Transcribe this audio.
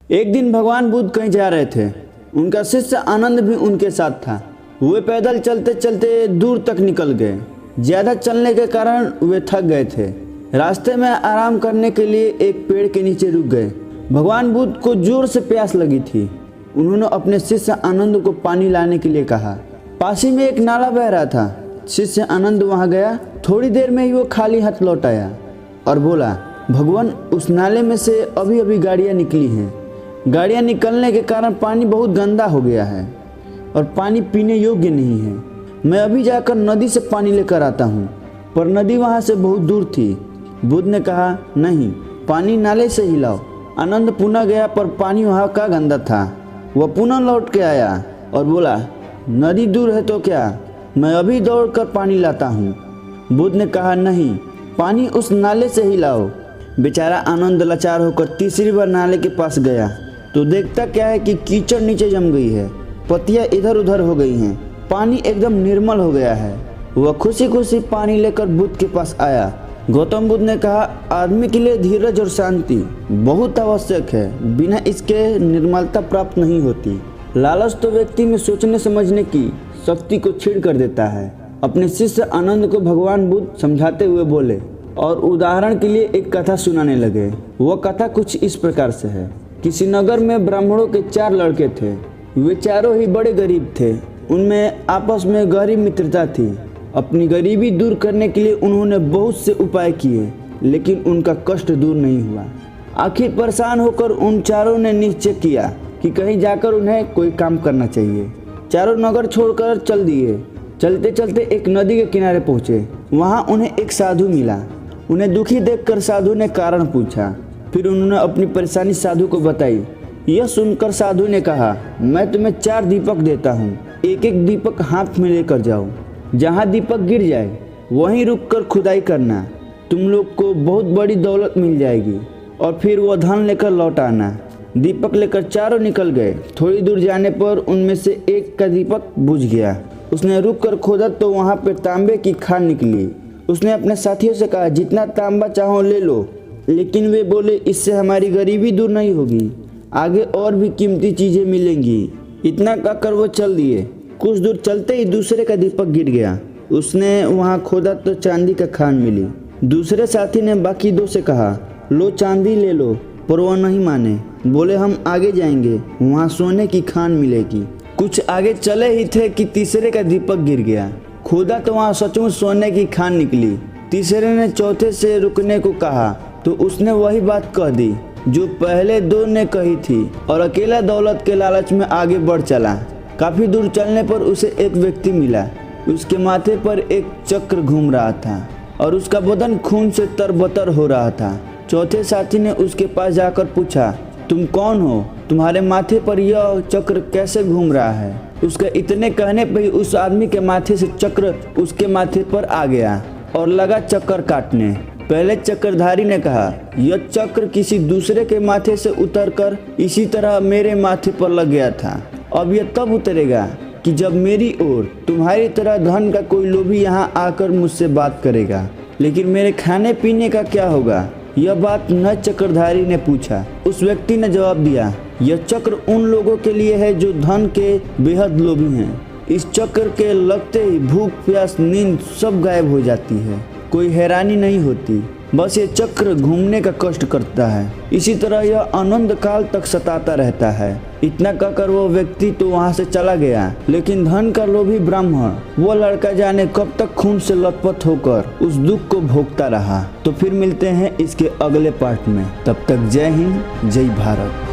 एक दिन भगवान बुद्ध कहीं जा रहे थे। उनका शिष्य आनंद भी उनके साथ था। वे पैदल चलते चलते दूर तक निकल गए। ज़्यादा चलने के कारण वे थक गए थे। रास्ते में आराम करने के लिए एक पेड़ के नीचे रुक गए। भगवान बुद्ध को जोर से प्यास लगी थी। उन्होंने अपने शिष्य आनंद को पानी लाने के लिए कहा। पास ही में एक नाला बह रहा था। शिष्य आनंद वहां गया। थोड़ी देर में ही वो खाली हाथ लौट आया और बोला, भगवान, उस नाले में से अभी अभी गाड़ियाँ निकली हैं। गाड़ियाँ निकलने के कारण पानी बहुत गंदा हो गया है और पानी पीने योग्य नहीं है। मैं अभी जाकर नदी से पानी लेकर आता हूँ। पर नदी वहाँ से बहुत दूर थी। बुद्ध ने कहा, नहीं, पानी नाले से ही लाओ। आनंद पुनः गया पर पानी वहाँ का गंदा था। वह पुनः लौट के आया और बोला, नदी दूर है तो क्या, मैं अभी दौड़कर पानी लाता हूँ। बुद्ध ने कहा, नहीं, पानी उस नाले से ही लाओ। बेचारा आनंद लाचार होकर तीसरी बार नाले के पास गया तो देखता क्या है कि कीचड़ नीचे जम गई है, पत्तियां इधर उधर हो गई हैं, पानी एकदम निर्मल हो गया है। वह खुशी खुशी पानी लेकर बुद्ध के पास आया। गौतम बुद्ध ने कहा, आदमी के लिए धीरज और शांति बहुत आवश्यक है, बिना इसके निर्मलता प्राप्त नहीं होती। लालच तो व्यक्ति में सोचने समझने की शक्ति को छीन कर देता है। अपने शिष्य आनंद को भगवान बुद्ध समझाते हुए बोले और उदाहरण के लिए एक कथा सुनाने लगे। वह कथा कुछ इस प्रकार से है। किसी नगर में ब्राह्मणों के 4 लड़के थे। वे चारों ही बड़े गरीब थे। उनमें आपस में गहरी मित्रता थी। अपनी गरीबी दूर करने के लिए उन्होंने बहुत से उपाय किए, लेकिन उनका कष्ट दूर नहीं हुआ। आखिर परेशान होकर उन चारों ने निश्चय किया कि कहीं जाकर उन्हें कोई काम करना चाहिए। चारों नगर छोड़कर चल दिए। चलते चलते एक नदी के किनारे पहुँचे। वहाँ उन्हें एक साधु मिला। उन्हें दुखी देखकर साधु ने कारण पूछा। फिर उन्होंने अपनी परेशानी साधु को बताई। यह सुनकर साधु ने कहा, मैं तुम्हें 4 दीपक देता हूँ। एक एक दीपक हाथ में लेकर जाओ। जहाँ दीपक गिर जाए वहीं रुककर खुदाई करना। तुम लोग को बहुत बड़ी दौलत मिल जाएगी और फिर वह धन लेकर लौट आना। दीपक लेकर चारों निकल गए। थोड़ी दूर जाने पर उनमें से एक का दीपक बुझ गया। उसने रुककर खोदा तो वहाँ पर तांबे की खान निकली। उसने अपने साथियों से कहा, जितना तांबा चाहो ले लो। लेकिन वे बोले, इससे हमारी गरीबी दूर नहीं होगी, आगे और भी कीमती चीज़ें मिलेंगी। इतना कहकर वो चल दिए। कुछ दूर चलते ही दूसरे का दीपक गिर गया। उसने वहाँ खोदा तो चांदी का खान मिली। दूसरे साथी ने बाकी 2 से कहा, लो चांदी ले लो, पर वह नहीं माने। बोले, हम आगे जाएंगे, वहाँ सोने की खान मिलेगी। कुछ आगे चले ही थे कि तीसरे का दीपक गिर गया। खोदा तो वहाँ सचमुच सोने की खान निकली। तीसरे ने चौथे से रुकने को कहा तो उसने वही बात कह दी जो पहले 2 ने कही थी और अकेला दौलत के लालच में आगे बढ़ चला। काफी दूर चलने पर उसे एक व्यक्ति मिला। उसके माथे पर एक चक्र घूम रहा था और उसका बदन खून से तरबतर हो रहा था। चौथे साथी ने उसके पास जाकर पूछा, तुम कौन हो? तुम्हारे माथे पर यह चक्र कैसे घूम रहा है? उसके इतने कहने पर ही उस आदमी के माथे से चक्र उसके माथे पर आ गया और लगा चक्कर काटने। पहले चक्रधारी ने कहा, यह चक्र किसी दूसरे के माथे से उतरकर इसी तरह मेरे माथे पर लग गया था। अब यह तब उतरेगा कि जब मेरी ओर तुम्हारी तरह धन का कोई लोभी यहाँ आकर मुझसे बात करेगा। लेकिन मेरे खाने पीने का क्या होगा? यह बात न चक्रधारी ने पूछा। उस व्यक्ति ने जवाब दिया, यह चक्र उन लोगों के लिए है जो धन के बेहद लोभी हैं। इस चक्र के लगते ही भूख, प्यास, नींद सब गायब हो जाती है। कोई हैरानी नहीं होती, बस ये चक्र घूमने का कष्ट करता है। इसी तरह यह अनंत काल तक सताता रहता है। इतना कहकर वो व्यक्ति तो वहाँ से चला गया। लेकिन धन का लोभी ब्राह्मण, वो लड़का जाने कब तक खून से लथपथ होकर उस दुख को भोगता रहा। तो फिर मिलते हैं इसके अगले पार्ट में। तब तक जय हिंद, जय भारत।